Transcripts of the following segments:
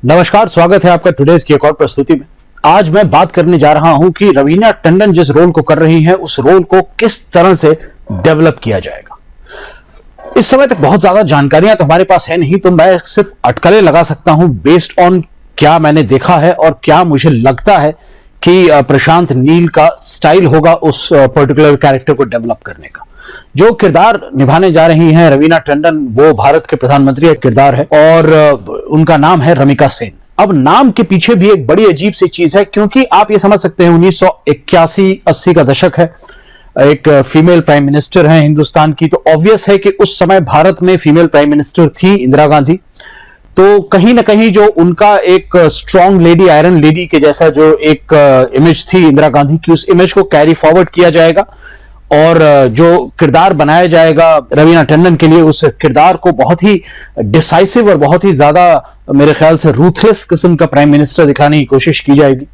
नमस्कार, स्वागत है आपका टुडेज की एक और प्रस्तुति में। आज मैं बात करने जा रहा हूं कि रवीना टंडन जिस रोल को कर रही हैं उस रोल को किस तरह से डेवलप किया जाएगा। इस समय तक बहुत ज्यादा जानकारियां तो हमारे पास है नहीं, तो मैं सिर्फ अटकलें लगा सकता हूं बेस्ड ऑन क्या मैंने देखा है और क्या मुझे लगता है कि प्रशांत नील का स्टाइल होगा उस पर्टिकुलर कैरेक्टर को डेवलप करने का। जो किरदार निभाने जा रही हैं रवीना टंडन, वो भारत के प्रधानमंत्री का किरदार है और उनका नाम है रमिका सेन। अब नाम के पीछे भी एक बड़ी अजीब सी चीज है, क्योंकि आप ये समझ सकते हैं 1981-80 का दशक है, एक फीमेल प्राइम मिनिस्टर है हिंदुस्तान की, तो ऑब्वियस है कि उस समय भारत में फीमेल प्राइम मिनिस्टर थी इंदिरा गांधी। तो कहीं ना कहीं जो उनका एक स्ट्रॉन्ग लेडी, आयरन लेडी के जैसा जो एक इमेज थी इंदिरा गांधी की, उस इमेज को कैरी फॉरवर्ड किया जाएगा और जो किरदार बनाया जाएगा रवीना टंडन के लिए, उस किरदार को बहुत ही डिसाइसिव और बहुत ही ज्यादा मेरे ख्याल से रूथलेस किस्म का प्राइम मिनिस्टर दिखाने की कोशिश की जाएगी।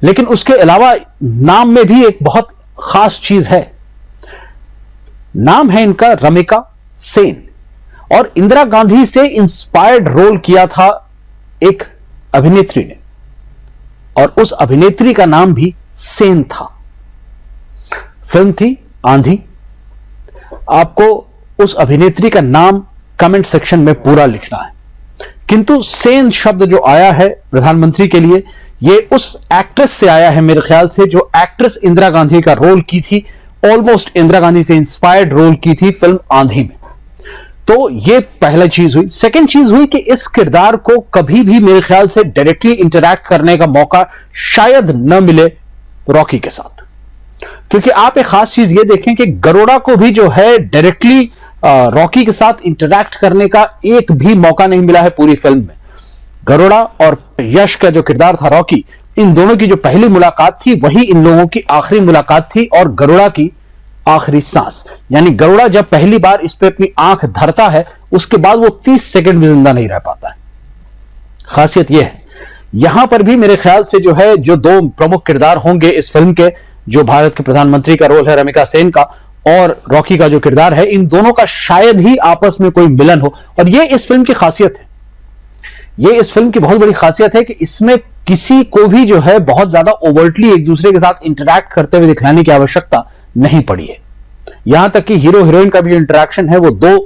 लेकिन उसके अलावा नाम में भी एक बहुत खास चीज है। नाम है इनका रमिका सेन और इंदिरा गांधी से इंस्पायर्ड रोल किया था एक अभिनेत्री ने और उस अभिनेत्री का नाम भी सेन था। फिल्म थी आंधी। आपको उस अभिनेत्री का नाम कमेंट सेक्शन में पूरा लिखना है, किंतु सेन शब्द जो आया है प्रधानमंत्री के लिए, यह उस एक्ट्रेस से आया है मेरे ख्याल से जो एक्ट्रेस इंदिरा गांधी का रोल की थी, ऑलमोस्ट इंदिरा गांधी से इंस्पायर्ड रोल की थी फिल्म आंधी में। तो यह पहला चीज हुई। सेकेंड चीज हुई कि इस किरदार को कभी भी मेरे ख्याल से डायरेक्टली इंटरैक्ट करने का मौका शायद न मिले रॉकी के साथ, क्योंकि आप एक खास चीज ये देखें कि गरुड़ा को भी जो है डायरेक्टली रॉकी के साथ इंटरैक्ट करने का एक भी मौका नहीं मिला है पूरी फिल्म में। गरुड़ा और यश का जो किरदार था रॉकी, इन दोनों की जो पहली मुलाकात थी वही इन लोगों की आखिरी मुलाकात थी और गरुड़ा की आखिरी सांस। यानी गरुड़ा जब पहली बार इस पे अपनी आंख धरता है उसके बाद वो 30 सेकंड भी जिंदा नहीं रह पाता है। खासियत यह है यहां पर भी मेरे ख्याल से जो है, जो दो प्रमुख किरदार होंगे इस फिल्म के, जो भारत के प्रधानमंत्री का रोल है रमिका सेन का और रॉकी का जो किरदार है, इन दोनों का शायद ही आपस में कोई मिलन हो। और ये इस फिल्म की खासियत है, ये इस फिल्म की बहुत बड़ी खासियत है कि इसमें किसी को भी जो है बहुत ज्यादा ओवर्टली एक दूसरे के साथ इंटरैक्ट करते हुए दिखलाने की आवश्यकता नहीं पड़ी है। यहां तक कि हीरो हीरोइन का भी इंटरैक्शन है वो दो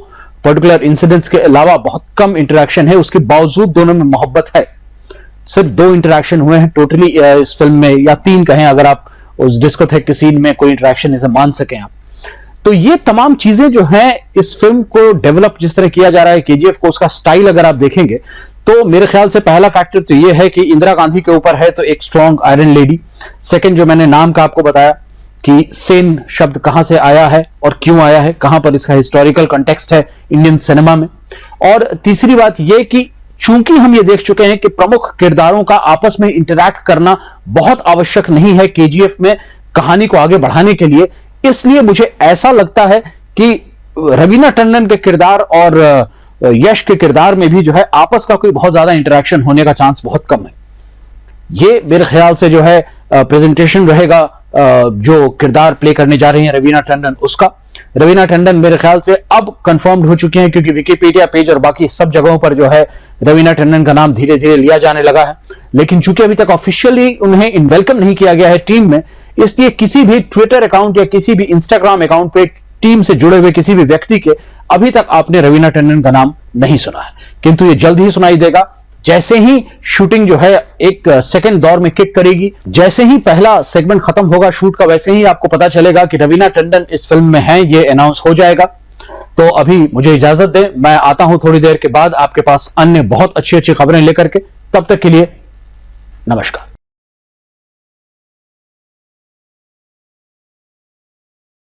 पर्टिकुलर इंसिडेंट्स के अलावा बहुत कम इंटरैक्शन है, उसके बावजूद दोनों में मोहब्बत है। सिर्फ 2 इंटरैक्शन हुए हैं टोटली इस फिल्म में, या 3 कहें अगर आप उस डिस्कोथेक के सीन में कोई इंटरैक्शन इसे मान सकें आप। तो ये तमाम चीजें जो हैं इस फिल्म को डेवलप जिस तरह किया जा रहा है केजीएफ को, उसका स्टाइल अगर आप देखेंगे तो मेरे ख्याल से पहला फैक्टर तो ये है कि इंदिरा गांधी के ऊपर है तो एक स्ट्रॉन्ग आयरन लेडी। सेकंड, जो मैंने नाम का आपको बताया कि सेन शब्द कहां से आया है और क्यों आया है, कहां पर इसका हिस्टोरिकल कॉन्टेक्स्ट है इंडियन सिनेमा में। और तीसरी बात यह कि चूंकि हम ये देख चुके हैं कि प्रमुख किरदारों का आपस में इंटरैक्ट करना बहुत आवश्यक नहीं है केजीएफ में कहानी को आगे बढ़ाने के लिए, इसलिए मुझे ऐसा लगता है कि रवीना टंडन के किरदार और यश के किरदार में भी जो है आपस का कोई बहुत ज्यादा इंटरैक्शन होने का चांस बहुत कम है। ये मेरे ख्याल से जो है प्रेजेंटेशन रहेगा जो किरदार प्ले करने जा रही हैं रवीना टंडन उसका। रवीना टंडन मेरे ख्याल से अब कंफर्म्ड हो चुकी हैं, क्योंकि विकिपीडिया पेज और बाकी सब जगहों पर जो है रवीना टंडन का नाम धीरे धीरे लिया जाने लगा है। लेकिन चूंकि अभी तक ऑफिशियली उन्हें वेलकम नहीं किया गया है टीम में, इसलिए किसी भी ट्विटर अकाउंट या किसी भी इंस्टाग्राम अकाउंट पे टीम से जुड़े हुए किसी भी व्यक्ति के अभी तक आपने रवीना टंडन का नाम नहीं सुना है, किंतु ये जल्द ही सुनाई देगा। जैसे ही शूटिंग जो है एक सेकंड दौर में किक करेगी, जैसे ही पहला सेगमेंट खत्म होगा शूट का, वैसे ही आपको पता चलेगा कि रवीना टंडन इस फिल्म में है, ये अनाउंस हो जाएगा। तो अभी मुझे इजाजत दें, मैं आता हूं थोड़ी देर के बाद आपके पास अन्य बहुत अच्छी अच्छी खबरें लेकर के। तब तक के लिए नमस्कार।